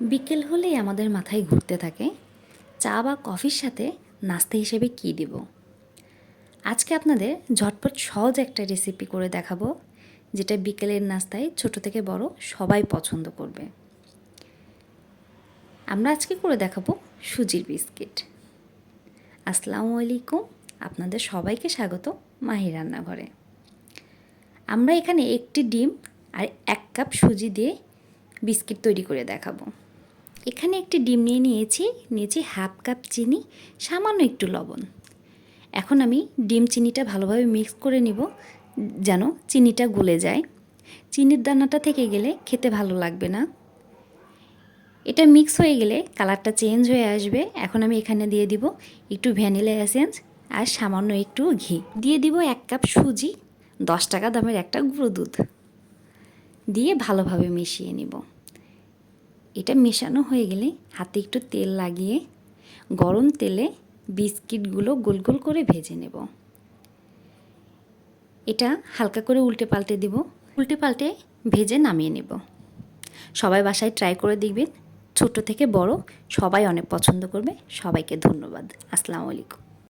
বিকেল হলেই আমাদের মাথায় ঘুরতে থাকে চা বা কফির সাথে নাস্তা হিসেবে কী দেব। আজকে আপনাদের ঝটপট সহজ একটা রেসিপি করে দেখাবো, যেটা বিকেলের নাস্তায় ছোট থেকে বড় সবাই পছন্দ করবে। আমরা আজকে করে দেখাবো সুজির বিস্কিট। আসসালামু আলাইকুম, আপনাদের সবাইকে স্বাগত মাহির রান্নাঘরে। আমরা এখানে একটি ডিম আর 1 কাপ সুজি দিয়ে বিস্কিট তৈরি করে দেখাবো। এখানে একটি ডিম নিয়েছি 1/2 কাপ চিনি, সামান্য একটু লবণ। এখন আমি ডিম চিনিটা ভালোভাবে মিক্স করে নিব, যেন চিনিটা গলে যায়। চিনির দানাটা থেকে গেলে খেতে ভালো লাগবে না। এটা মিক্স হয়ে গেলে কালারটা চেঞ্জ হয়ে আসবে। এখন আমি এখানে দিয়ে দিব একটু ভ্যানিলা এসেন্স আর সামান্য একটু ঘি। দিয়ে দিব 1 কাপ সুজি, 10 টাকা দামের একটা গুঁড়ো দুধ দিয়ে ভালোভাবে মিশিয়ে নিব। এটা মেশানো হয়ে গেলে হাতে একটু তেল লাগিয়ে গরম তেলে বিস্কিটগুলো গোল গোল করে ভেজে নেব। এটা হালকা করে উল্টে পাল্টে দেব, উল্টে পাল্টে ভেজে নামিয়ে নেব। সবাই বাসায় ট্রাই করে দেখবেন, ছোট থেকে বড় সবাই অনেক পছন্দ করবে। সবাইকে ধন্যবাদ। আসসালামু আলাইকুম।